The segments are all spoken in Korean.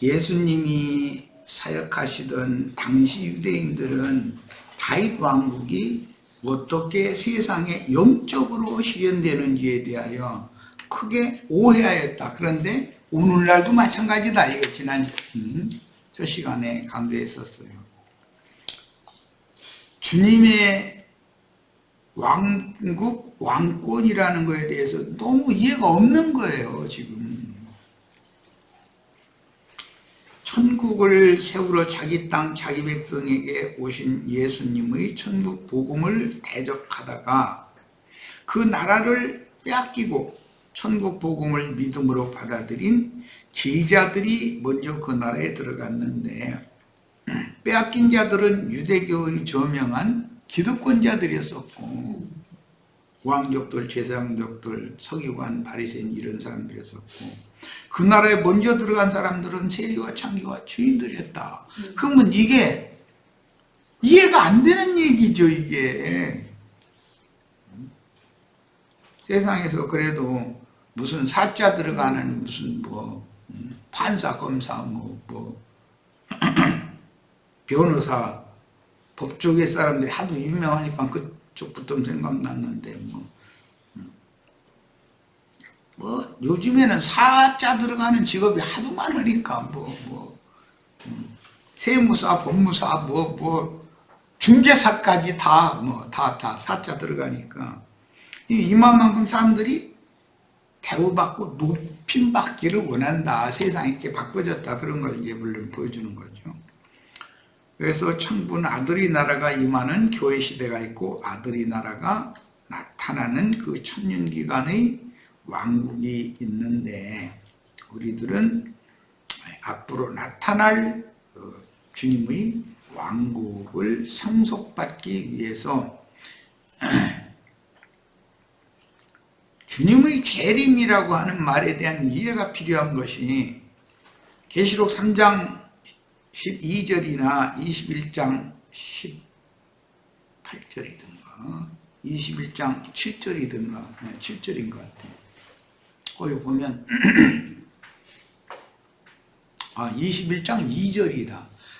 예수님이 사역하시던 당시 유대인들은 다윗 왕국이 어떻게 세상에 영적으로 실현되는지에 대하여 크게 오해하였다. 그런데 오늘날도 마찬가지다. 이거 지난 저 시간에 강조했었어요. 주님의 왕국, 왕권이라는 것에 대해서 너무 이해가 없는 거예요, 지금. 천국을 세우러 자기 땅, 자기 백성에게 오신 예수님의 천국 복음을 대적하다가 그 나라를 빼앗기고 천국 복음을 믿음으로 받아들인 제자들이 먼저 그 나라에 들어갔는데, 빼앗긴 자들은 유대교의 저명한 기득권자들이었었고, 왕족들, 제사장족들, 서기관, 바리새인 이런 사람들이었었고, 그 나라에 먼저 들어간 사람들은 세리와 창기와 죄인들이었다. 그러면 이게 이해가 안 되는 얘기죠, 이게. 세상에서 그래도 무슨 사자 들어가는 무슨 판사, 검사, 변호사, 법조계 사람들이 하도 유명하니까 그쪽부터 생각났는데 요즘에는 사자 들어가는 직업이 하도 많으니까 세무사, 법무사, 중개사까지 다 사자 들어가니까 이만큼 사람들이 대우받고 높임받기를 원한다. 세상이 이렇게 바꿔졌다. 그런 걸 이제 물론 보여주는 거죠. 그래서 천군 아들의 나라가 임하는 교회 시대가 있고, 아들의 나라가 나타나는 그 천년기간의 왕국이 있는데, 우리들은 앞으로 나타날 주님의 왕국을 상속받기 위해서 주님의 재림이라고 하는 말에 대한 이해가 필요한 것이 계시록 3장 12절이나 21장 18절이든가 21장 7절이든가 7절인 것 같아요. 거기 보면 21장 2절이다.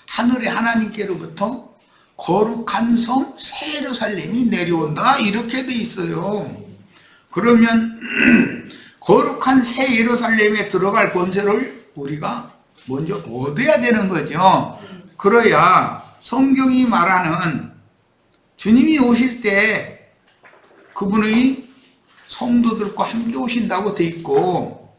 하늘의 하나님께로부터 거룩한 성 새 예루살렘이 내려온다. 이렇게 돼 있어요. 그러면 거룩한 새 예루살렘에 들어갈 권세를 우리가 먼저 얻어야 되는 거죠. 그래야 성경이 말하는 주님이 오실 때 그분의 성도들과 함께 오신다고 돼 있고,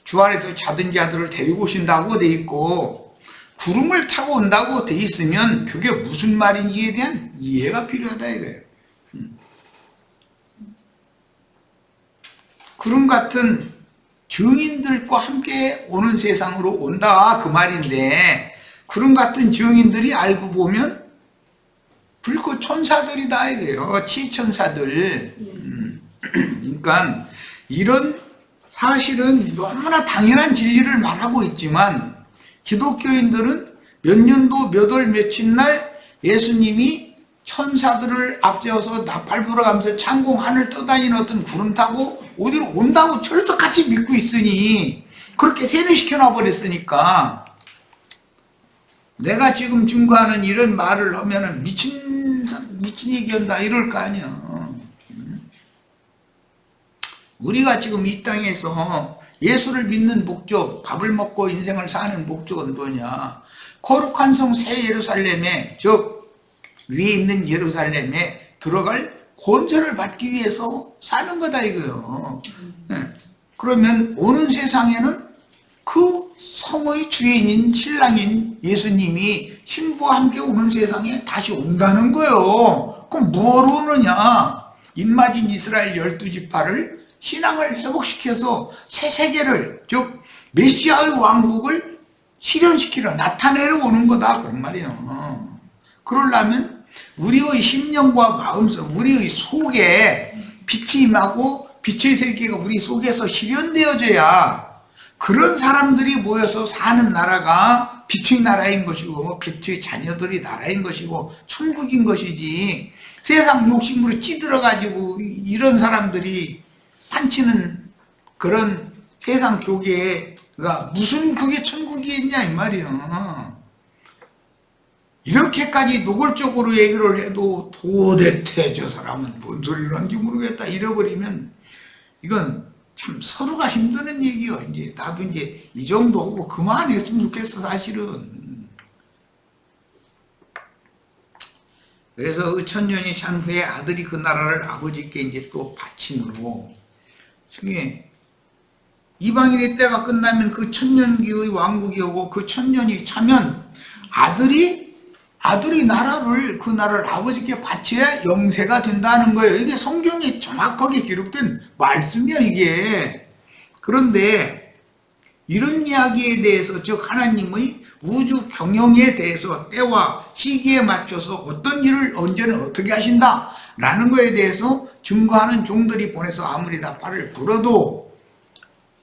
주 안에서 자던 자들을 데리고 오신다고 돼 있고, 구름을 타고 온다고 돼 있으면 그게 무슨 말인지에 대한 이해가 필요하다 이거예요. 구름 같은 증인들과 함께 오는 세상으로 온다 그 말인데, 구름 같은 증인들이 알고 보면 불꽃 천사들이다 이거예요. 치천사들. 그러니까 이런 사실은 너무나 당연한 진리를 말하고 있지만, 기독교인들은 몇 년도 몇 월 며칠 날 예수님이 천사들을 앞세워서 나팔 불어가면서 창공 하늘 떠다니는 어떤 구름 타고 어디로 온다고 철석같이 믿고 있으니, 그렇게 세뇌시켜 놔버렸으니까 내가 지금 증거하는 이런 말을 하면은 미친 얘기한다 이럴 거 아니야. 우리가 지금 이 땅에서 예수를 믿는 목적, 밥을 먹고 인생을 사는 목적은 뭐냐? 거룩한 성 새 예루살렘에, 즉 위에 있는 예루살렘에 들어갈 권세를 받기 위해서 사는 거다 이거요. 그러면 오는 세상에는 그 성의 주인인 신랑인 예수님이 신부와 함께 오는 세상에 다시 온다는 거예요. 그럼 뭐하러 오느냐? 입맞은 이스라엘 12지파를 신앙을 회복시켜서 새 세계를, 즉 메시아의 왕국을 실현시키러 나타내러 오는 거다 그런 말이에요. 그러려면 우리의 심령과 마음속, 우리의 속에 빛이 임하고 빛의 세계가 우리 속에서 실현되어져야 그런 사람들이 모여서 사는 나라가 빛의 나라인 것이고 빛의 자녀들이 나라인 것이고 천국인 것이지, 세상 욕심으로 찌들어가지고 이런 사람들이 판치는 그런 세상 교계에 그러니까 무슨 그게 천국이 있냐 이 말이야. 이렇게까지 노골적으로 얘기를 해도 도대체 저 사람은 뭔 소리를 하는지 모르겠다 이래버리면 이건 참 서로가 힘드는 얘기요. 이제 나도 이제 이 정도 하고 그만했으면 좋겠어 사실은. 그래서 천년이 찬 후에 아들이 그 나라를 아버지께 이제 또 바침으로 중에 이방인의 때가 끝나면 그 천년기의 왕국이 오고 그 천년이 차면 아들이 나라를 그 나라를 아버지께 바쳐야 영세가 된다는 거예요. 이게 성경에 정확하게 기록된 말씀이야 이게. 그런데 이런 이야기에 대해서 즉 하나님의 우주 경영에 대해서 때와 시기에 맞춰서 어떤 일을 언제는 어떻게 하신다 라는 거에 대해서 증거하는 종들이 보내서 아무리 나팔을 불어도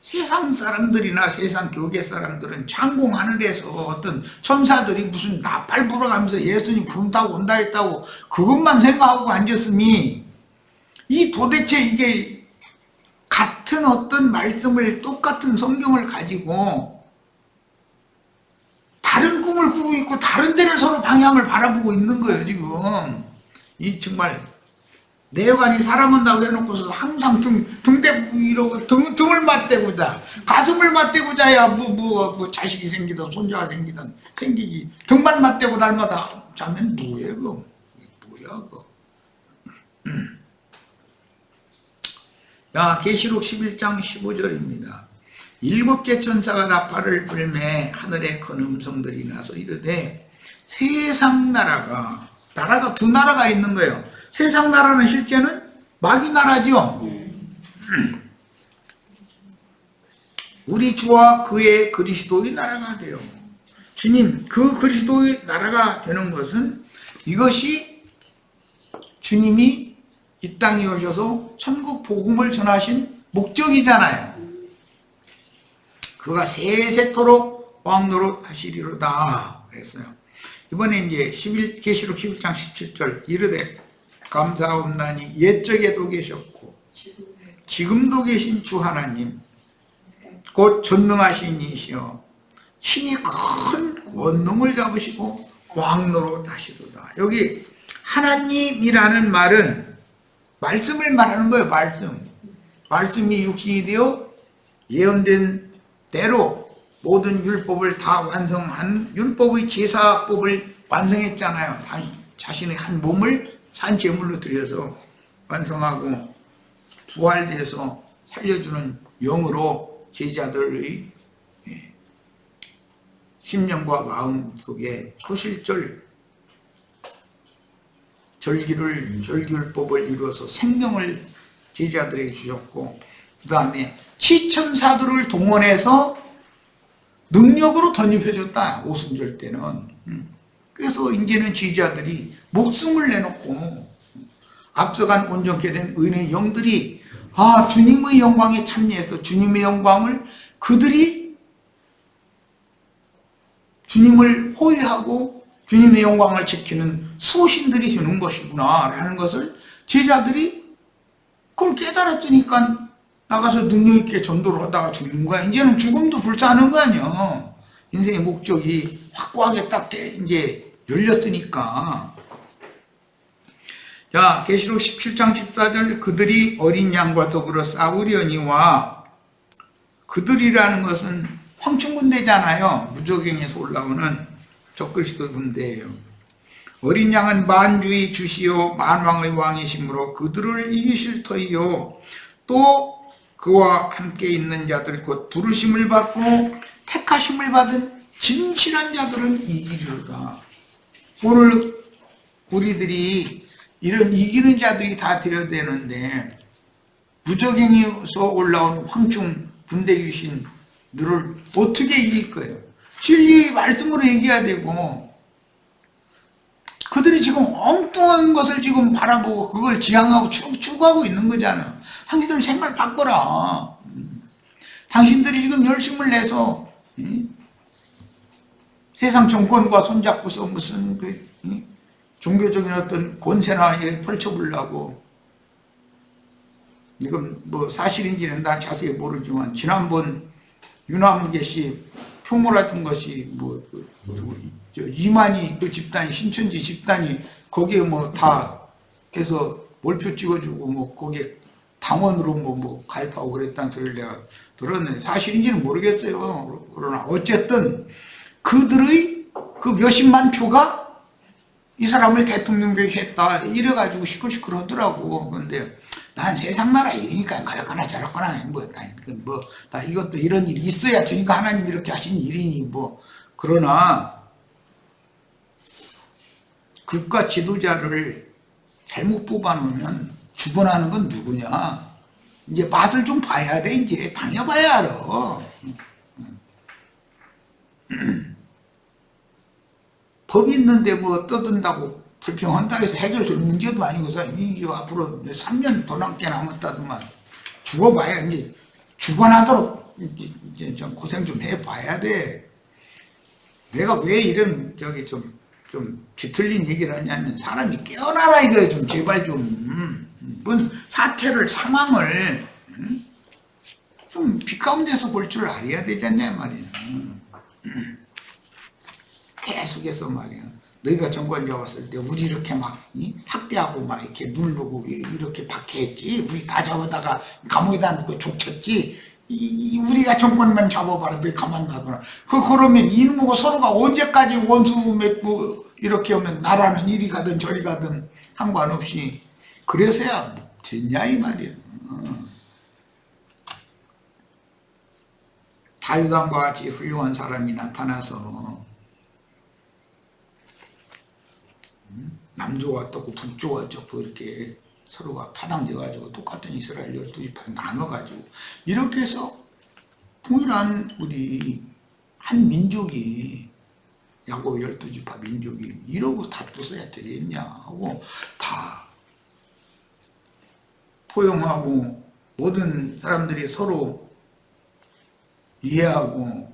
세상 사람들이나 세상 교계 사람들은 창공 하늘에서 어떤 천사들이 무슨 나팔 불어가면서 예수님 구름 타고 온다 했다고 그것만 생각하고 앉았으니 이 도대체 이게 같은 어떤 말씀을 똑같은 성경을 가지고 다른 꿈을 꾸고 있고 다른 데를 서로 방향을 바라보고 있는 거예요 지금. 이 정말 내관이 사람한다고 해놓고서 항상 등대고 이러고 등을 맞대고 자 가슴을 맞대고 자야 뭐 자식이 생기든 손자가 생기든 생기지 등만 맞대고 날마다 자면 뭐예요 그거 뭐야 그거. 야 계시록 11장 15절입니다. 일곱째 천사가 나팔을 불매 하늘에 큰 음성들이 나서 이르되 세상 나라가 두 나라가 있는 거예요. 세상 나라는 실제는 마귀 나라죠. 우리 주와 그의 그리스도의 나라가 돼요. 주님 그 그리스도의 나라가 되는 것은 이것이 주님이 이 땅에 오셔서 천국 복음을 전하신 목적이잖아요. 그가 세세토록 왕노릇 하시리로다 그랬어요. 이번에 이제 계시록 11장 17절 이르되 감사옵나니 옛적에도 계셨고 지금도 계신 주 하나님 곧 전능하신 이시여 신이 큰 권능을 잡으시고 왕노릇 하시도다. 여기 하나님이라는 말은 말씀을 말하는 거예요. 말씀이 육신이 되어 예언된 대로 모든 율법을 다 완성한 율법의 제사법을 완성했잖아요. 자신의 한 몸을 산제물로 드려서 완성하고 부활돼서 살려주는 영으로 제자들의 심령과 마음 속에 초실절 절기율법을 이루어서 생명을 제자들에게 주셨고 그 다음에 시천사들을 동원해서 능력으로 덧입혀줬다. 오순절 때는. 그래서 이제는 제자들이 목숨을 내놓고 앞서간 온전케 된 의인의 영들이 주님의 영광에 참여해서 주님의 영광을 그들이 주님을 호위하고 주님의 영광을 지키는 수호신들이 되는 것이구나 라는 것을 제자들이 그걸 깨달았으니까 나가서 능력있게 전도를 하다가 죽는 거야. 이제는 죽음도 불사하는 거 아니야. 인생의 목적이 확고하게 딱 이제 열렸으니까. 자, 계시록 17장 14절 그들이 어린 양과 더불어 싸우려니와 그들이라는 것은 황충군대잖아요. 무적행에서 올라오는 적그리스도 군대예요. 어린 양은 만주의 주시요 만왕의 왕이시므로 그들을 이기실 터이요 또 그와 함께 있는 자들 곧 부르심을 받고 택하심을 받은 진실한 자들은 이기리로다. 오늘 우리들이 이런 이기는 자들이 다 되어야 되는데 무적행에서 올라온 황충 군대 귀신들을 어떻게 이길 거예요? 진리의 말씀으로 얘기해야 되고 그들이 지금 엉뚱한 것을 지금 바라보고 그걸 지향하고 추구하고 있는 거잖아요. 당신들 생각 바꿔라. 당신들이 지금 열심을 내서 세상 정권과 손잡고서 무슨 종교적인 어떤 권세나 펼쳐보려고 이건 뭐 사실인지는 난 자세히 모르지만 지난번 유나무개 씨 표모라 준 것이 뭐 이만희 그 집단이 신천지 집단이 거기에 뭐 다 해서 몰표 찍어주고 뭐 거기에 당원으로 뭐 가입하고 그랬다는 소리를 내가 들었는데 사실인지는 모르겠어요. 그러나 어쨌든 그들의 그 몇십만 표가 이 사람을 대통령되게 했다 이래가지고 시끌시끌 하더라고. 그런데 난 세상 나라 일이니까 그렇거나 저렇거나 나 이것도 이런 일이 있어야 되니까 하나님 이렇게 하신 일이니 뭐. 그러나 국가 지도자를 잘못 뽑아놓으면 죽어나는 건 누구냐. 이제 맛을 좀 봐야 돼. 이제 당해봐야 알아. 법이 있는데 뭐 떠든다고 불평한다고 해서 해결될 문제도 아니고서 이게 앞으로 3년 더 남게 남았다더만 죽어봐야 이제 죽어나도록 이제 좀 고생 좀 해봐야 돼. 내가 왜 이런 좀 뒤틀린 얘기를 하냐면 사람이 깨어나라 이거예요. 좀 제발 뭔 사태를 상황을 좀 빛 가운데서 볼 줄 알아야 되지 않냐 말이야. 계속해서 말이야. 너희가 정권 잡았을 때 우리 이렇게 막 학대하고 막 이렇게 누르고 이렇게 박해했지. 우리 다 잡아다가 감옥에다 놓고 족쳤지. 우리가 정권만 잡아봐라. 너희 가만 놔둬라. 그러면 이놈하고 서로가 언제까지 원수 맺고 이렇게 하면 나라는 이리 가든 저리 가든 상관없이 그래서야 됐냐 이 말이야. 다윗왕과 같이 훌륭한 사람이 나타나서 남조가 어떻고 북조가 어떻고 이렇게 서로가 파당져가지고 똑같은 이스라엘 12지파 나눠가지고 이렇게 해서 통일한 우리 한 민족이 야곱 12지파 민족이 이러고 다투어야 되겠냐 하고 다 포용하고 모든 사람들이 서로 이해하고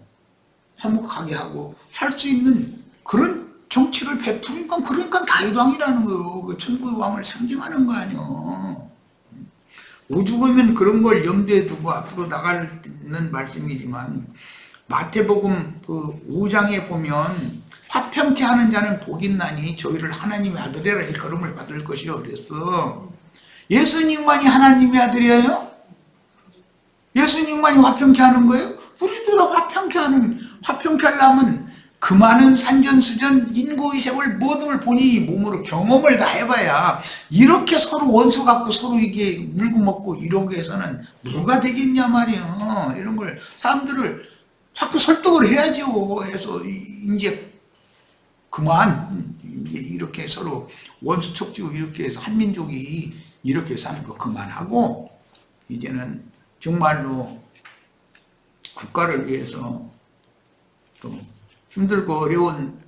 화목하게 하고 살 수 있는 그런 정치를 베푸니까 그러니까 다윗왕이라는 거예요. 그 천국의 왕을 상징하는 거 아니요. 오죽하면 그런 걸 염두에 두고 앞으로 나가는 말씀이지만 마태복음 그 5장에 보면 화평케 하는 자는 복이 있나니 저희를 하나님의 아들이라 일컬음을 받을 것이요 그랬어. 예수님만이 하나님의 아들이에요? 예수님만이 화평케 하는 거예요? 우리도 다 화평케 하려면 그 많은 산전수전 인고의 세월 모든 걸 본인이 몸으로 경험을 다 해봐야 이렇게 서로 원수 갖고 서로 이게 물고 먹고 이러게 해서는 뭐가 되겠냐 말이야. 이런 걸 사람들을 자꾸 설득을 해야죠. 해서 이제 그만 이렇게 서로 원수 척지고 이렇게 해서 한민족이 이렇게 사는 거 그만하고 이제는 정말로 국가를 위해서 또 힘들고 어려운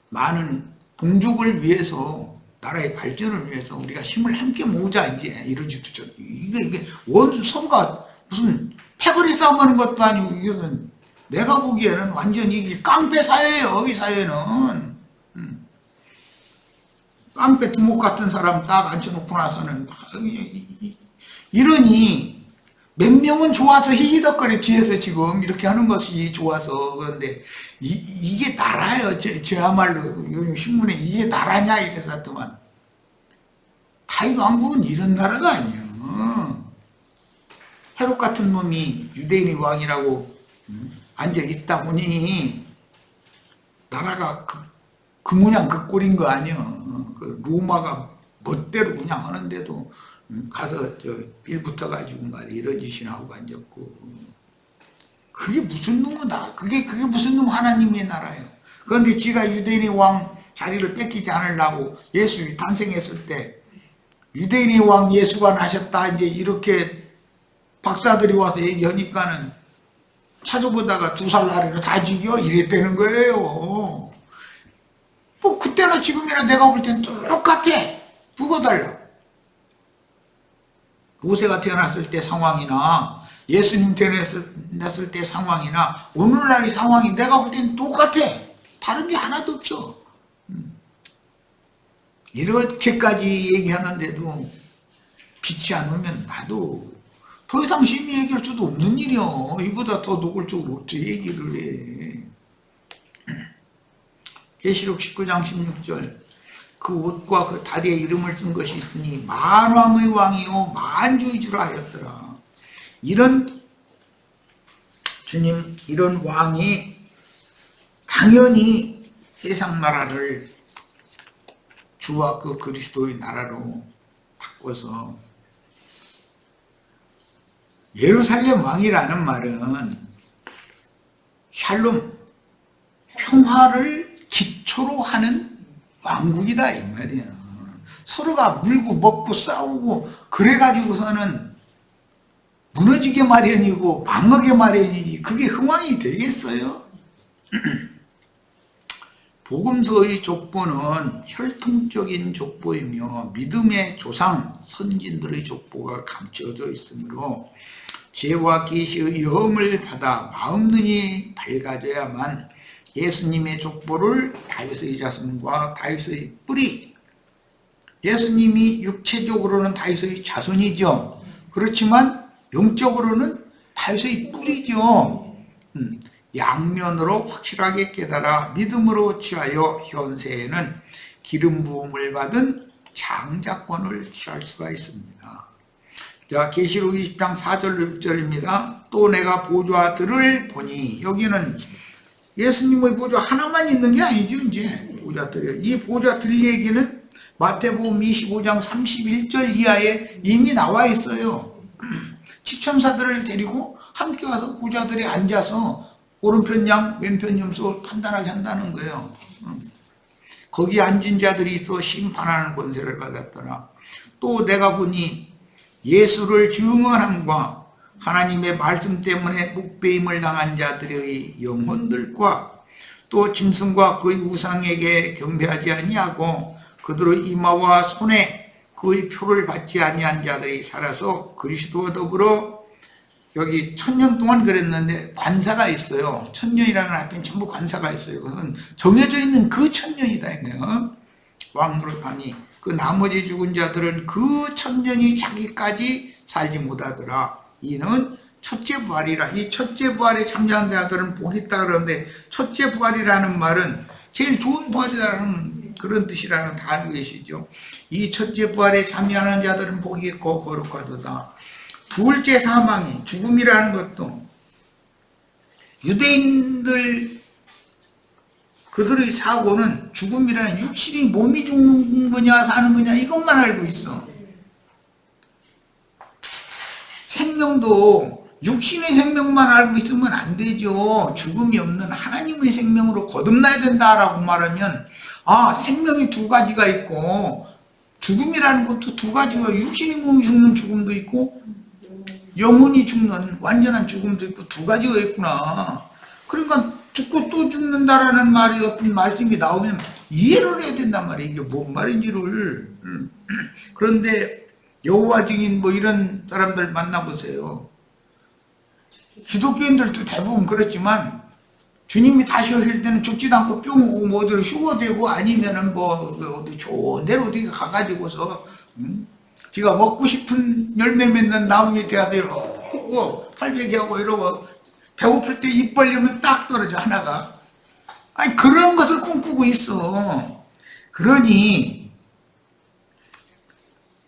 많은 동족을 위해서 나라의 발전을 위해서 우리가 힘을 함께 모으자 이제 이러지도 저 이게 원수 서로가 무슨 패거리 싸움하는 것도 아니고 이것은 내가 보기에는 완전히 이게 깡패 사회예요. 이 사회는 깡패 두목 같은 사람 딱 앉혀놓고 나서는 이러니 몇 명은 좋아서 히히덕거려 뒤에서 지금 이렇게 하는 것이 좋아서. 그런데 이게 나라예요. 저야말로 요즘 신문에 이게 나라냐 이래서 하더만 다윗 왕국은 이런 나라가 아니에요. 헤롯 같은 놈이 유대인의 왕이라고 앉아있다 보니 나라가 그 모양 그 꼴인 거 아니에요. 그 로마가 멋대로 그냥 하는데도 가서 빌 붙어가지고 말이 이런 짓이나 하고 앉았고 그게 무슨 놈의 나라 그게 무슨 놈 하나님의 나라예요. 그런데 지가 유대인의 왕 자리를 뺏기지 않으려고 예수님이 탄생했을 때 유대인의 왕 예수가 나셨다 이제 이렇게 박사들이 와서 얘기하니까는 찾아보다가 2살 나리로 다 죽여 이랬다는 거예요. 뭐 그때나 지금이나 내가 볼 땐 똑같아. 누가 달라. 모세가 태어났을 때 상황이나 예수님 태어났을 때 상황이나 오늘날의 상황이 내가 볼 땐 똑같아. 다른 게 하나도 없어. 이렇게까지 얘기하는데도 빛이 안 오면 나도 더 이상 심히 얘기할 수도 없는 일이요. 이보다 더 노골적으로 어떻게 얘기를 해. 계시록 19장 16절 그 옷과 그 다리에 이름을 쓴 것이 있으니 만왕의 왕이요 만주의 주라 하였더라. 이런 주님, 이런 왕이 당연히 세상 나라를 주와 그 그리스도의 나라로 바꿔서, 예루살렘 왕이라는 말은 샬롬, 평화를 기초로 하는 왕국이다 이 말이야. 서로가 물고 먹고 싸우고 그래가지고서는 무너지게 마련이고 망하게 마련이지 그게 흥왕이 되겠어요? 복음서의 족보는 혈통적인 족보이며 믿음의 조상 선진들의 족보가 감춰져 있으므로 죄와 계시의 영을 받아 마음눈이 밝아져야만 예수님의 족보를 다윗의 자손과 다윗의 뿌리, 예수님이 육체적으로는 다윗의 자손이죠. 그렇지만 영적으로는 다윗의 뿌리죠. 양면으로 확실하게 깨달아 믿음으로 취하여 현세에는 기름 부음을 받은 장자권을 취할 수가 있습니다. 자, 계시록 20장 4절 6절입니다. 또 내가 보좌들을 보니, 여기는 예수님의 보좌 하나만 있는 게 아니죠. 이제 보좌들이요. 이 보좌들 얘기는 마태복음 25장 31절 이하에 이미 나와 있어요. 지천사들을 데리고 함께 와서 보좌들이 앉아서 오른편 양 왼편 염소 판단하게 한다는 거예요. 거기 앉은 자들이 있어 심판하는 권세를 받았더라. 또 내가 보니 예수를 증언함과 하나님의 말씀 때문에 묵배임을 당한 자들의 영혼들과 또 짐승과 그의 우상에게 경배하지 아니하고 그들의 이마와 손에 그의 표를 받지 아니한 자들이 살아서 그리스도와 더불어, 여기 1000년 동안 그랬는데 관사가 있어요. 1000년이라는 앞에 전부 관사가 있어요. 그것은 정해져 있는 그 1000년이다 이거예요. 왕노릇하니 그 나머지 죽은 자들은 그 1000년이 자기까지 살지 못하더라. 이는 첫째 부활이라. 이 첫째 부활에 참여한 자들은 복이 있다 그러는데, 첫째 부활이라는 말은 제일 좋은 부활이라는 그런 뜻이라는 다 알고 계시죠. 이 첫째 부활에 참여하는 자들은 복이 있고 거룩하도다. 둘째 사망이, 죽음이라는 것도 유대인들 그들의 사고는 죽음이라는 육신이 몸이 죽는 거냐 사는 거냐 이것만 알고 있어. 생명도 육신의 생명만 알고 있으면 안 되죠. 죽음이 없는 하나님의 생명으로 거듭나야 된다라고 말하면, 아, 생명이 두 가지가 있고 죽음이라는 것도 두 가지가, 육신이 몸이 죽는 죽음도 있고 영혼이 죽는 완전한 죽음도 있고 두 가지가 있구나. 그러니까 죽고 또 죽는다라는 말이, 어떤 말씀이 나오면 이해를 해야 된단 말이에요. 이게 뭔 말인지를. 그런데 여호와 증인 뭐 이런 사람들 만나보세요. 기독교인들도 대부분 그렇지만 주님이 다시 오실 때는 죽지도 않고 뿅 오고 뭐 어디로 휴거되고 아니면은 뭐 어디 좋은 데로 어디 가가지고서 지가 먹고 싶은 열매 맺는 나무 밑에 가서 이러고 팔베개하고 이러고 배고플 때 입 벌리면 딱 떨어져 하나가. 아니 그런 것을 꿈꾸고 있어. 그러니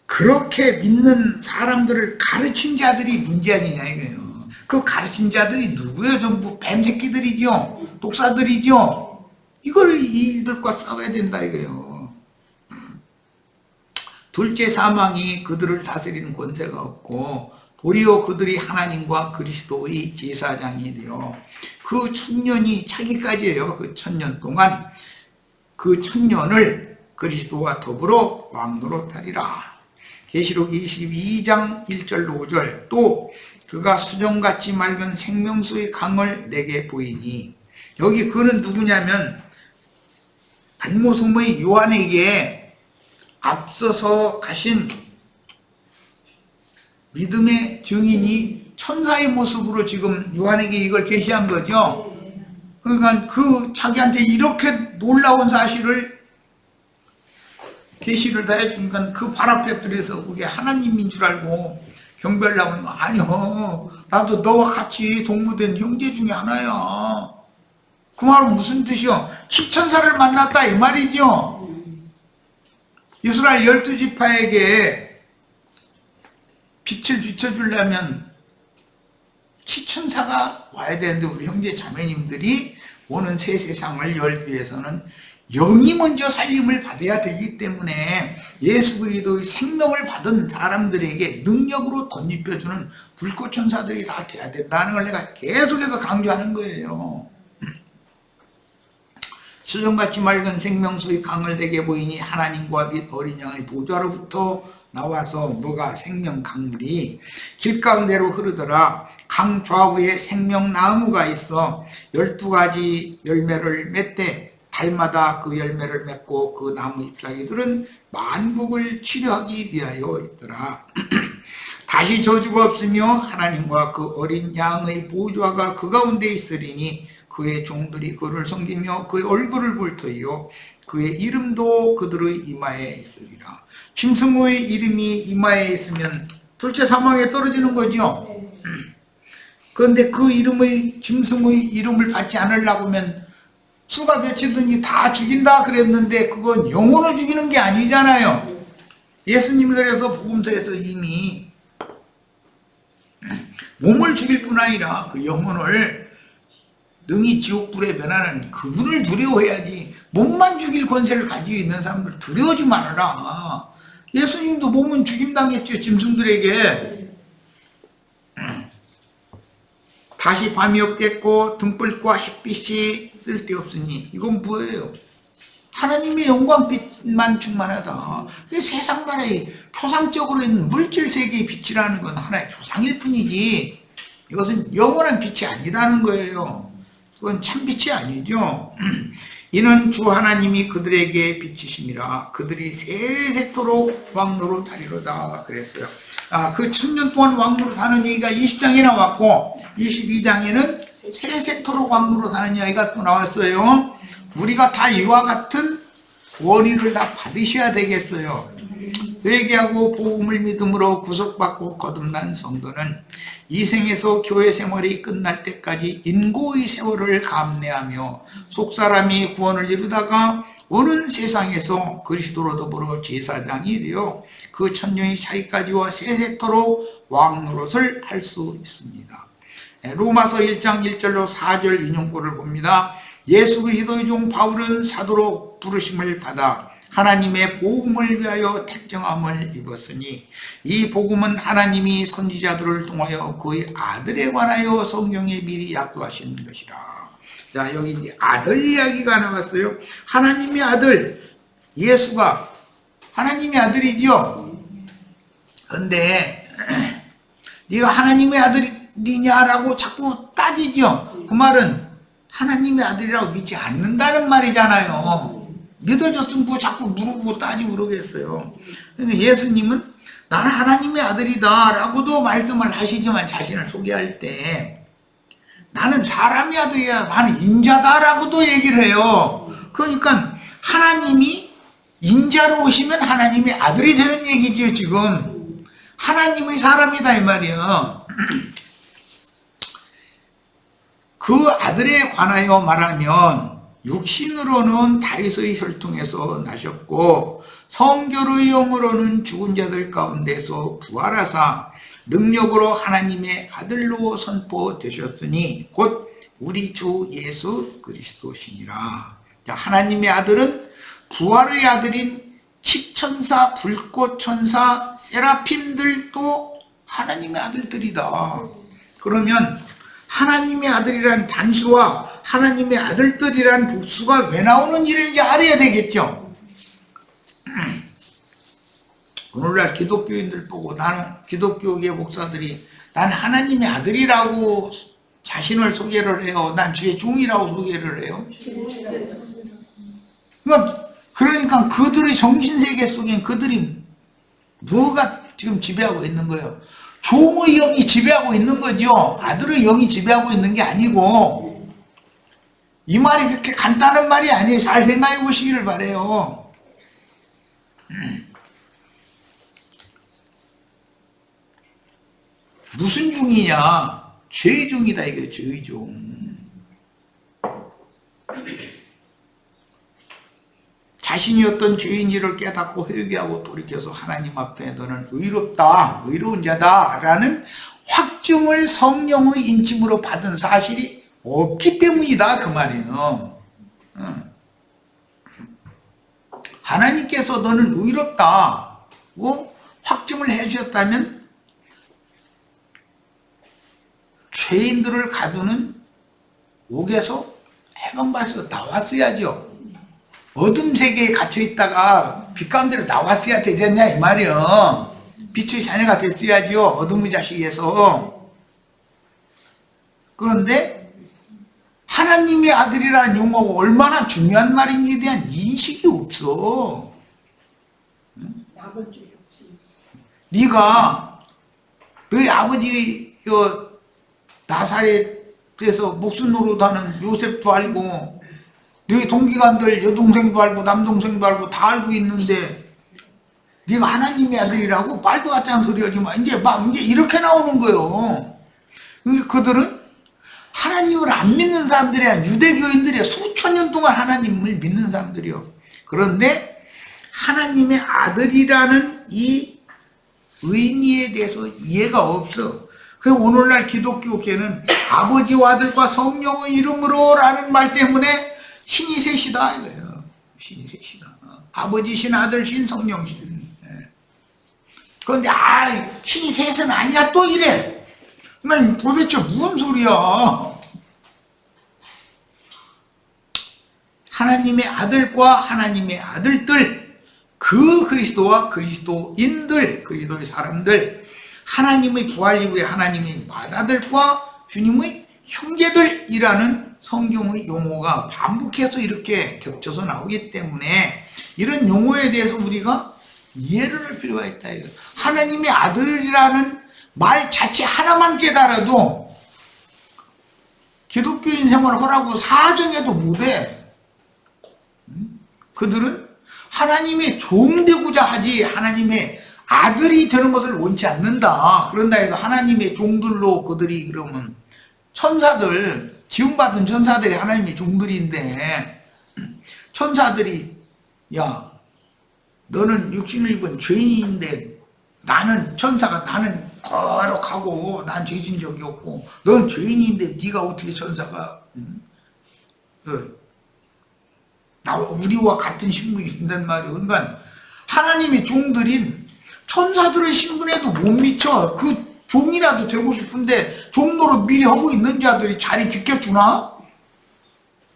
그렇게 믿는 사람들을 가르친 자들이 문제 아니냐 이거예요. 그 가르친 자들이 누구예요? 전부 뱀새끼들이죠. 독사들이죠. 이걸 이들과 싸워야 된다 이거예요. 둘째 사망이 그들을 다스리는 권세가 없고 도리어 그들이 하나님과 그리스도의 제사장이 되어 그 1000년이 차기까지예요. 그 1000년 동안 그 1000년을 그리스도와 더불어 왕노릇하리라. 계시록 22장 1절 5절 또 그가 수정같이 맑은 생명수의 강을 내게 보이니, 여기 그는 누구냐면 반모섬의 요한에게 앞서서 가신 믿음의 증인이 천사의 모습으로 지금 요한에게 이걸 계시한 거죠. 그러니까 그 자기한테 이렇게 놀라운 사실을 계시를 다 해주니까 그 발 앞에 들여서 그게 하나님인 줄 알고 경배하려고 하면 아니요. 나도 너와 같이 동무된 형제 중에 하나야. 그 말은 무슨 뜻이요? 시천사를 만났다 이 말이죠. 이스라엘 12지파에게 빛을 비춰주려면 시천사가 와야 되는데 우리 형제 자매님들이 오는 새 세상을 열 위해서는 영이 먼저 살림을 받아야 되기 때문에 예수 그리스도의 생명을 받은 사람들에게 능력으로 덧입혀주는 불꽃천사들이 다 돼야 된다는 걸 내가 계속해서 강조하는 거예요. 수정같이 맑은 생명수의 강을 되게 보이니 하나님과 및 어린 양의 보좌로부터 나와서 무가 생명 강물이 길가운데로 흐르더라. 강 좌우에 생명나무가 있어 12가지 열매를 맺되 달마다 그 열매를 맺고 그 나무 잎사귀들은 만국을 치료하기 위하여 있더라. 다시 저주가 없으며 하나님과 그 어린 양의 보좌가 그 가운데 있으리니 그의 종들이 그를 섬기며 그의 얼굴을 볼 터이요 그의 이름도 그들의 이마에 있으리라. 짐승의 이름이 이마에 있으면 둘째 사망에 떨어지는 거죠. 그런데 그 이름의 짐승의 이름을 받지 않으려고 하면 수가 몇이든지 다 죽인다 그랬는데 그건 영혼을 죽이는 게 아니잖아요. 예수님이 그래서 복음서에서 이미 몸을 죽일 뿐 아니라 그 영혼을 능히 지옥불에 변하는 그분을 두려워해야지. 몸만 죽일 권세를 가지고 있는 사람들 두려워하지 말아라. 예수님도 몸은 죽임당했죠. 짐승들에게. 다시 밤이 없겠고 등불과 햇빛이 쓸데없으니 이건 뭐예요? 하나님의 영광빛만 충만하다. 세상 나라의 표상적으로 있는 물질 세계의 빛이라는 건 하나의 표상일 뿐이지 이것은 영원한 빛이 아니라는 거예요. 그건 참 빛이 아니죠. 이는 주 하나님이 그들에게 빛이심이라 그들이 세세토록 왕노로 다리로다 그랬어요. 그 1000년 동안 왕노로 사는 얘기가 20장에 나왔고 22장에는 세세토록 왕노로 사는 이야기가 또 나왔어요. 우리가 다 이와 같은 원리를 다 받으셔야 되겠어요. 회개하고 복음을 믿음으로 구속받고 거듭난 성도는 이 생에서 교회 생활이 끝날 때까지 인고의 세월을 감내하며 속사람이 구원을 이루다가 오는 세상에서 그리스도로 더불어 제사장이 되어 그 천년의 차이까지와 세세토록 왕노릇을 할 수 있습니다. 로마서 1장 1절로 4절 인용구를 봅니다. 예수 그리스도의 종 바울은 사도로 부르심을 받아 하나님의 복음을 위하여 택정함을 입었으니 이 복음은 하나님이 선지자들을 통하여 그의 아들에 관하여 성경에 미리 약도하신 것이라. 자, 여기 이제 아들 이야기가 나왔어요. 하나님의 아들 예수가 하나님의 아들이죠. 그런데 네가 하나님의 아들이냐라고 자꾸 따지죠. 그 말은 하나님의 아들이라고 믿지 않는다는 말이잖아요. 믿어줬으면 뭐 자꾸 물어보고 따지고 그러겠어요. 근데 예수님은 나는 하나님의 아들이다 라고도 말씀을 하시지만 자신을 소개할 때 나는 사람의 아들이야, 나는 인자다 라고도 얘기를 해요. 그러니까 하나님이 인자로 오시면 하나님의 아들이 되는 얘기죠. 지금 하나님의 사람이다 이 말이야. 그 아들에 관하여 말하면 육신으로는 다윗의 혈통에서 나셨고 성결의 영으로는 죽은 자들 가운데서 부활하사 능력으로 하나님의 아들로 선포되셨으니 곧 우리 주 예수 그리스도시니라. 자, 하나님의 아들은 부활의 아들인 칩천사, 불꽃천사, 세라핌들도 하나님의 아들들이다. 그러면 하나님의 아들이란 단수와 하나님의 아들들이란 복수가 왜 나오는 일인지 알아야 되겠죠. 오늘날 기독교인들 보고 나는 기독교계 목사들이 난 하나님의 아들이라고 자신을 소개를 해요. 난 주의 종이라고 소개를 해요. 그러니까 그들의 정신세계 속엔 그들이 뭐가 지금 지배하고 있는 거예요? 종의 영이 지배하고 있는 거죠. 아들의 영이 지배하고 있는 게 아니고. 이 말이 그렇게 간단한 말이 아니에요. 잘 생각해 보시기를 바라요. 무슨 중이냐? 죄중이다 이게 죄중. 자신이 어떤 죄인지를 깨닫고 회개하고 돌이켜서 하나님 앞에 너는 의롭다, 의로운 자다 라는 확증을 성령의 인침으로 받은 사실이 없기 때문이다 그 말이에요. 하나님께서 너는 의롭다고 확증을 해주셨다면 죄인들을 가두는 옥에서 해방받아서 나왔어야죠. 어둠 세계에 갇혀있다가 빛 가운데로 나왔어야 되지 않냐 이 말이요. 빛의 자녀가 됐어야죠. 어둠의 자식에서. 그런데 하나님의 아들이라는 용어가 얼마나 중요한 말인지에 대한 인식이 없어. 네가 너희 아버지 나사렛에서 목숨 노릇하는 요셉도 알고 너희 동기간들 여동생도 알고 남동생도 알고 다 알고 있는데 네가 하나님의 아들이라고 말도 같지 않은 소리 하지 마. 이제 이렇게 나오는 거예요. 그들은 하나님을 안 믿는 사람들이야. 유대교인들이야. 수천 년 동안 하나님을 믿는 사람들이요. 그런데 하나님의 아들이라는 이 의미에 대해서 이해가 없어. 그래서 오늘날 기독교계는 아버지와 아들과 성령의 이름으로 라는 말 때문에 신이 셋이다 이거예요. 신이 셋이다. 아버지 신, 아들 신, 성령 신. 그런데 신이 셋은 아니야 또 이래. 난 도대체 무슨 소리야. 하나님의 아들과 하나님의 아들들, 그 그리스도와 그리스도인들, 그리스도의 사람들, 하나님의 부활 이후에 하나님의 맏아들과 주님의 형제들이라는 성경의 용어가 반복해서 이렇게 겹쳐서 나오기 때문에 이런 용어에 대해서 우리가 이해를 할 필요가 있다. 하나님의 아들이라는 말 자체 하나만 깨달아도 기독교인 생활을 하라고 사정해도 못해. 그들은 하나님의 종 되고자 하지 하나님의 아들이 되는 것을 원치 않는다. 그런다 해서 하나님의 종들로 그들이 그러면 천사들, 지음받은 천사들이 하나님의 종들인데 천사들이 야 너는 육신을 입은 죄인인데 나는 천사가 나는 거룩하고 난 죄진 적이 없고 넌 죄인인데 네가 어떻게 천사가 우리와 같은 신분이 된단 말이에요. 그러니까 하나님의 종들인 천사들의 신분에도 못 미쳐. 그 종이라도 되고 싶은데 종로로 미리 하고 있는 자들이 자리 비켜주나?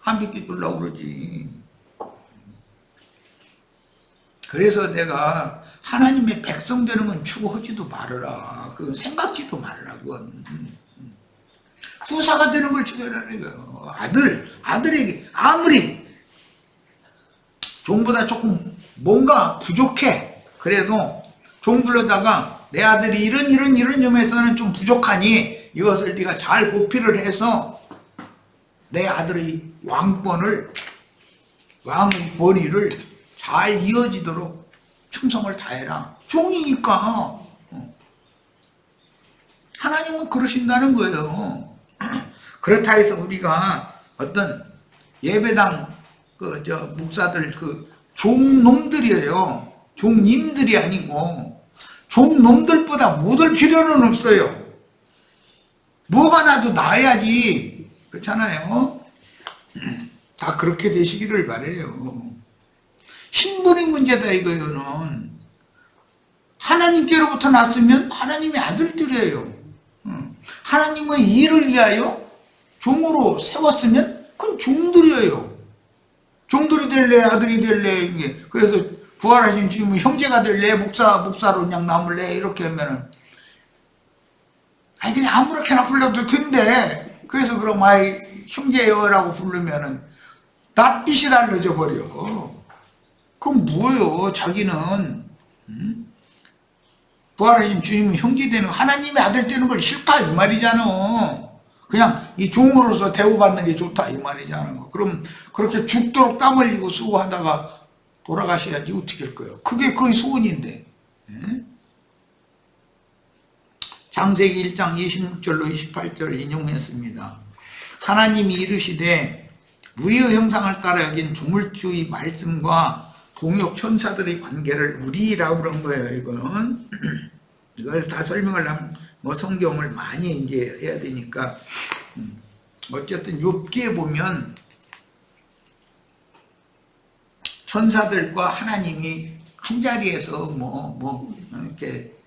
안 비켜주려고 그러지. 그래서 내가 하나님의 백성 되는 건 추구하지도 말아라. 그건 생각지도 말아라. 그건 후사가 되는 걸 추구하라는 거예요. 아들에게 아무리 종보다 조금 뭔가 부족해. 그래도 종 불러다가 내 아들이 이런 점에서는 좀 부족하니 이것을 네가 잘 보필을 해서 내 아들의 왕권을 왕의 권위를 잘 이어지도록 충성을 다해라. 종이니까 하나님은 그러신다는 거예요. 그렇다 해서 우리가 어떤 예배당 목사들 종놈들이에요. 종님들이 아니고 종놈들보다 못할 필요는 없어요. 뭐가 나도 나야지. 그렇잖아요. 다 그렇게 되시기를 바라요. 신분의 문제다 이거는. 하나님께로부터 났으면 하나님의 아들들이에요. 하나님의 일을 위하여 종으로 세웠으면 그건 종들이에요. 종들이 될래 아들이 될래. 그래서 부활하신 주님은 형제가 될래 목사로 그냥 남을래 이렇게 하면은 그냥 아무렇게나 불러도 된대. 그래서 그럼 형제여라고 부르면은 낯빛이 달라져 버려. 그럼 뭐예요? 자기는 부활하신 주님은 형제 되는 하나님의 아들 되는 걸 싫다 이 말이잖아. 그냥 이 종으로서 대우받는 게 좋다 이 말이잖아. 그럼 그렇게 죽도록 땀 흘리고 수고하다가 돌아가셔야지 어떻게 할 거예요? 그게 거의 소원인데. 창세기 1장 26절로 28절 인용했습니다. 하나님이 이르시되 우리의 형상을 따라 여긴 조물주의 말씀과 동역 천사들의 관계를 우리라고 그런 거예요. 이거는 이걸 다 설명을 하면 뭐 성경을 많이 이제 해야 되니까 어쨌든 욥기에 보면 천사들과 하나님이 한 자리에서 이렇게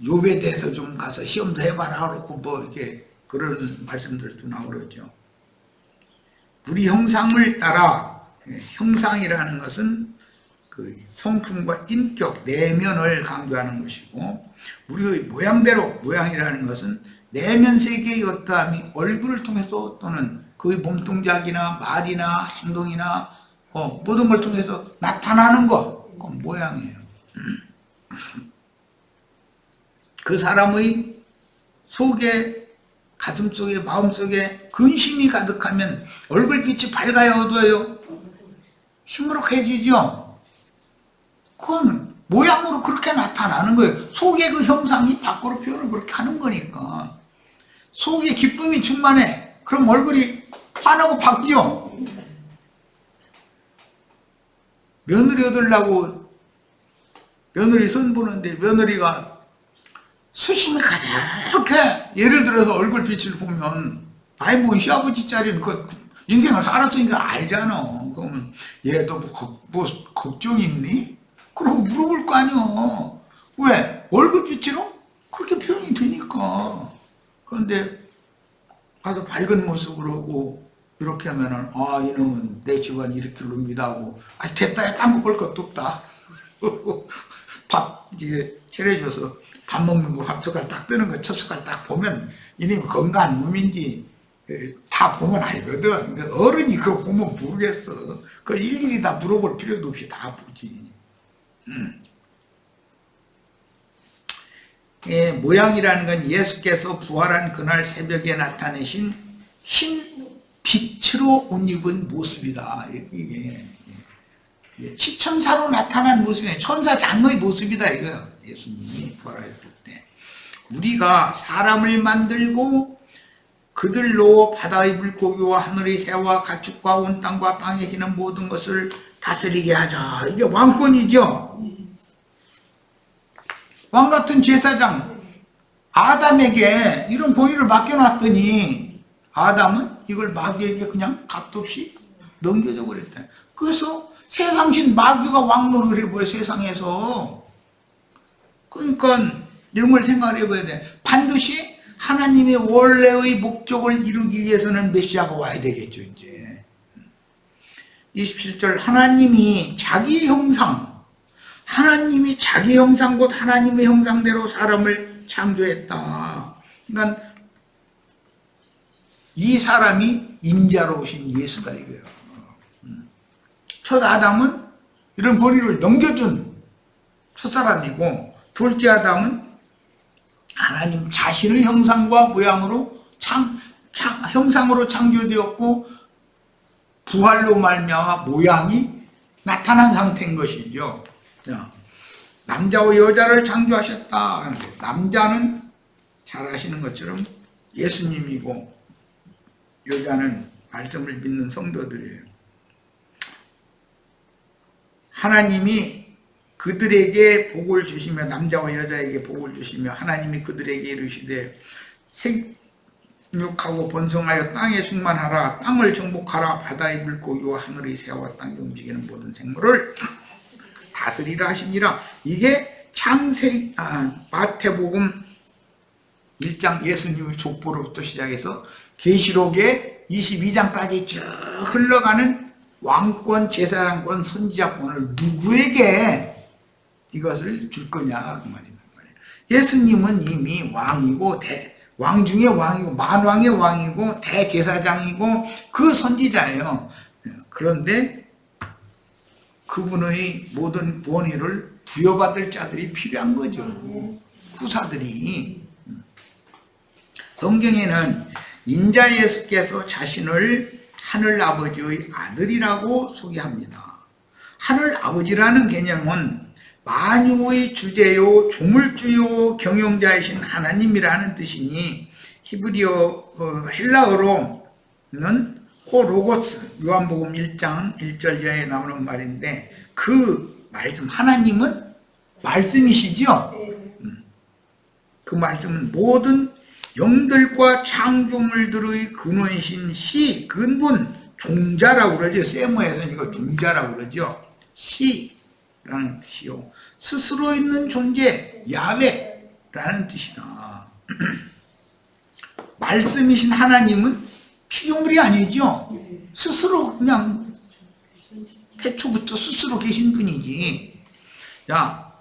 욥에 대해서 좀 가서 시험도 해봐라 그러고 뭐 이렇게 그런 말씀들도 나오죠. 우리 형상을 따라, 형상이라는 것은 그 성품과 인격, 내면을 강조하는 것이고, 우리의 모양대로, 모양이라는 것은 내면 세계의 어떠함이 얼굴을 통해서 또는 그의 몸동작이나 말이나 행동이나 모든 걸 통해서 나타나는 것, 그건 모양이에요. 그 사람의 속에, 가슴속에, 마음속에 근심이 가득하면 얼굴빛이 밝아요, 어두워요? 시무룩해지죠? 그건 모양으로 그렇게 나타나는 거예요. 속의 그 형상이 밖으로 표현을 그렇게 하는 거니까. 속에 기쁨이 충만해. 그럼 얼굴이 환하고 밝죠? 며느리 얻으려고 며느리 선보는데 며느리가 수심이 가득해. 예를 들어서 얼굴빛을 보면 아이 뭐 시아버지 자리는 그 인생을 살았으니까 알잖아. 그러면 얘도 뭐 걱정 있니? 그러고 물어볼 거 아니야. 왜? 얼굴빛으로 그렇게 표현이 되니까. 그런데 가서 밝은 모습으로 하고 이렇게 하면은 이놈은 내 집안 일으킬 놈이다 하고 됐다 딴 거 볼 것도 없다. 밥 이게 차려줘서 밥 먹는 거 밥 숟갈 딱 뜨는 거 첫 숟갈 딱 보면 이놈이 건강한 놈인지 다 보면 알거든. 어른이 그거 보면 모르겠어. 그걸 일일이 다 물어볼 필요도 없이 다 보지. 모양이라는 건 예수께서 부활한 그날 새벽에 나타내신 흰 빛으로 옷 입은 모습이다. 이게 치천사로 나타난 모습이에요. 천사 장의 모습이다 이거예요. 예수님이 부활하셨을 때 우리가 사람을 만들고 그들로 바다의 물고기와 하늘의 새와 가축과 온 땅과 땅에 기는 모든 것을 다스리게 하자. 이게 왕권이죠. 왕같은 제사장 아담에게 이런 권위를 맡겨놨더니 아담은 이걸 마귀에게 그냥 값도 없이 넘겨져 버렸다. 그래서 세상신 마귀가 왕노를 해버려 세상에서. 그러니까 이런 걸 생각을 해봐야 돼. 반드시 하나님의 원래의 목적을 이루기 위해서는 메시아가 와야 되겠죠. 이제 27절 하나님이 자기 형상, 하나님이 자기 형상 곧 하나님의 형상대로 사람을 창조했다. 그러니까 이 사람이 인자로 오신 예수다 이거예요. 첫 아담은 이런 권위를 넘겨준 첫사람이고 둘째 아담은 하나님 자신의 형상과 모양으로 형상으로 창조되었고 부활로 말미암아 모양이 나타난 상태인 것이죠. 남자와 여자를 창조하셨다. 남자는 잘 아시는 것처럼 예수님이고 여자는 말씀을 믿는 성도들이에요. 하나님이 그들에게 복을 주시며 남자와 여자에게 복을 주시며 하나님이 그들에게 이르시되 생육하고 번성하여 땅에 충만하라. 땅을 정복하라. 바다의 물고기와 하늘의 새와 땅에 움직이는 모든 생물을 다스리라 하시니라. 이게 마태복음 1장 예수님의 족보로부터 시작해서 계시록의 22장까지 쭉 흘러가는 왕권, 제사장권, 선지자권을 누구에게 이것을 줄 거냐 그 말이다. 예수님은 이미 왕이고 왕 중에 왕이고 만왕의 왕이고 대제사장이고 그 선지자예요. 그런데 그분의 모든 권위를 부여받을 자들이 필요한 거죠. 후사들이. 성경에는 인자 예수께서 자신을 하늘 아버지의 아들이라고 소개합니다. 하늘 아버지라는 개념은 만유의 주제요 조물주요 경영자이신 하나님이라는 뜻이니 히브리어 헬라어로는 호로고스, 요한복음 1장 1절 이하에 나오는 말인데, 그 말씀, 하나님은 말씀이시죠. 그 말씀은 모든 영들과 창조물들의 근원이신 시, 근본, 종자라고 그러죠. 세모에서는 이걸 종자라고 그러죠. 시라는 뜻이요, 스스로 있는 존재 야훼라는 뜻이다. 말씀이신 하나님은 피조물이 아니죠. 스스로 그냥 태초부터 스스로 계신 분이지. 자,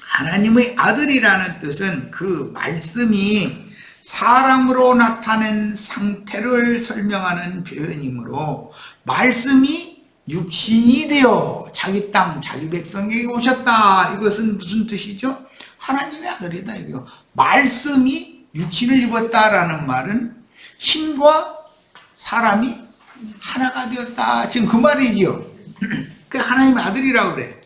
하나님의 아들이라는 뜻은 그 말씀이 사람으로 나타낸 상태를 설명하는 표현이므로, 말씀이 육신이 되어 자기 땅, 자기 백성에게 오셨다. 이것은 무슨 뜻이죠? 하나님의 아들이다. 이거. 말씀이 육신을 입었다라는 말은 신과 사람이 하나가 되었다. 지금 그 말이지요. 그 하나님의 아들이라고 그래.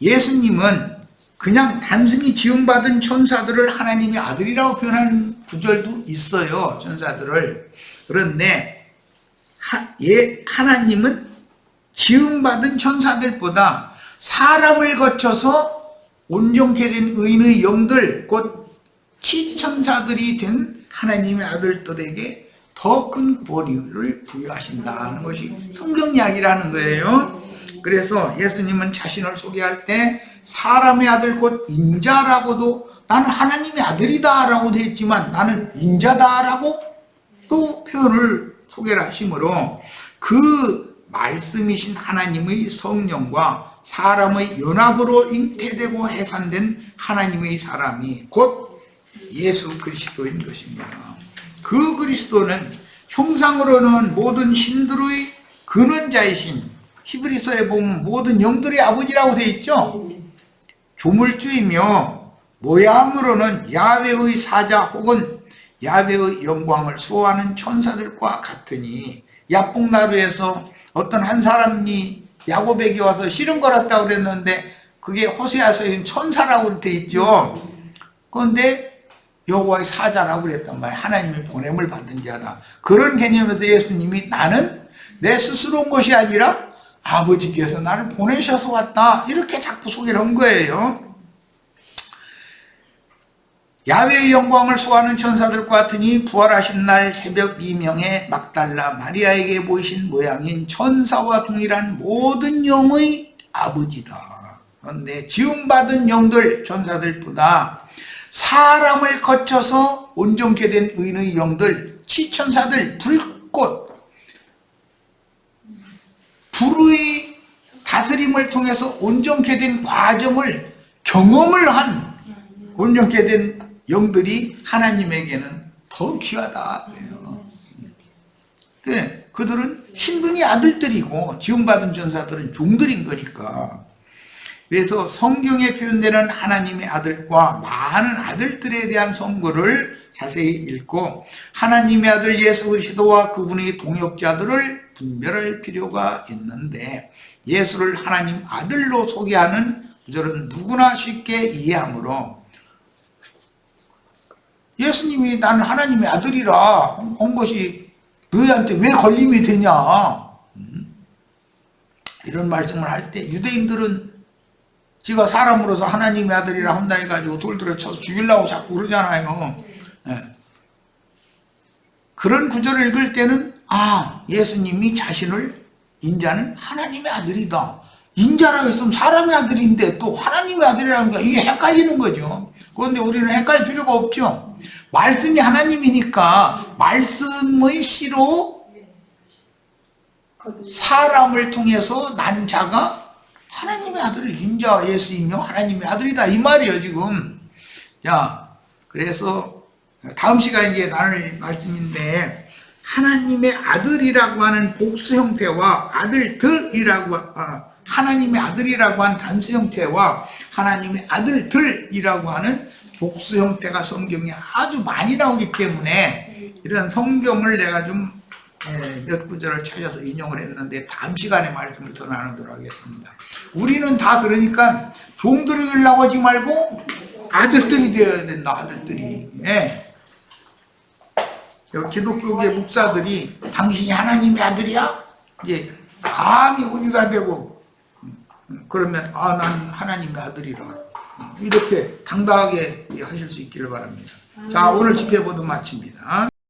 예수님은 그냥 단순히 지음받은 천사들을 하나님의 아들이라고 표현하는 구절도 있어요. 천사들을. 그런데 하나님은 지음받은 천사들보다 사람을 거쳐서 온전케 된 의인의 영들, 곧 치천사들이 된 하나님의 아들들에게 더 큰 권위를 부여하신다는 것이 성경 이야기라는 거예요. 그래서 예수님은 자신을 소개할 때 사람의 아들 곧 인자라고도, 나는 하나님의 아들이다 라고도 했지만 나는 인자다 라고 또 표현을 소개를 하시므로, 그 말씀이신 하나님의 성령과 사람의 연합으로 잉태되고 해산된 하나님의 사람이 곧 예수 그리스도인 것입니다. 그 그리스도는 형상으로는 모든 신들의 근원자이신, 히브리서에 보면 모든 영들의 아버지라고 되어 있죠. 조물주이며 모양으로는 야훼의 사자 혹은 야훼의 영광을 수호하는 천사들과 같으니, 야복나루에서 어떤 한 사람이 야곱에게 와서 씨름 걸었다고 그랬는데 그게 호세아서인 천사라고 되어 있죠. 그런데 여호와의 사자라고 그랬단 말이에요. 하나님의 보냄을 받은 자다. 그런 개념에서 예수님이 나는 내 스스로 온 것이 아니라 아버지께서 나를 보내셔서 왔다, 이렇게 자꾸 소개를 한 거예요. 야훼의 영광을 수호하는 천사들과 같으니 부활하신 날 새벽 비명에 막달라 마리아에게 보이신 모양인 천사와 동일한 모든 영의 아버지다. 그런데 지음받은 영들, 천사들보다 사람을 거쳐서 온전케 된 의인의 영들, 치천사들, 불꽃, 불의 다스림을 통해서 온전케 된 과정을 경험을 한 온전케 된 영들이 하나님에게는 더 귀하다. 그들은 신분이 아들들이고 지음받은 천사들은 종들인 거니까. 그래서 성경에 표현되는 하나님의 아들과 많은 아들들에 대한 선고를 자세히 읽고 하나님의 아들 예수 그리스도와 그분의 동역자들을 분별할 필요가 있는데, 예수를 하나님 아들로 소개하는 구절은 누구나 쉽게 이해하므로, 예수님이 나는 하나님의 아들이라 한 것이 너희한테 왜 걸림이 되냐, 이런 말씀을 할 때 유대인들은 지가 사람으로서 하나님의 아들이라 한다 해가지고 돌들을 쳐서 죽이려고 자꾸 그러잖아요. 그런 구절을 읽을 때는 예수님이 자신을 인자는 하나님의 아들이다, 인자라고 했으면 사람의 아들인데 또 하나님의 아들이라는 게 이게 헷갈리는 거죠. 그런데 우리는 헷갈릴 필요가 없죠. 말씀이 하나님이니까 말씀의 씨로 사람을 통해서 난 자가 하나님의 아들을 인자 예수이며 하나님의 아들이다, 이 말이에요 지금. 자, 그래서 다음 시간에 이제 나눌 말씀인데, 하나님의 아들이라고 하는 복수 형태와 아들들이라고 하나님의 아들이라고 한 단수 형태와 하나님의 아들들이라고 하는 복수 형태가 성경에 아주 많이 나오기 때문에 이런 성경을 내가 좀 몇 구절을 찾아서 인용을 했는데 다음 시간에 말씀을 더 나누도록 하겠습니다. 우리는 다 그러니까 종들이 되려고 하지 말고 아들들이 되어야 된다. 아들들이. 기독교계 목사들이 당신이 하나님의 아들이야? 이제 감히 우리가 되고 그러면 난 하나님의 아들이라 이렇게 당당하게 하실 수 있기를 바랍니다. 자, 오늘 집회 모두 마칩니다.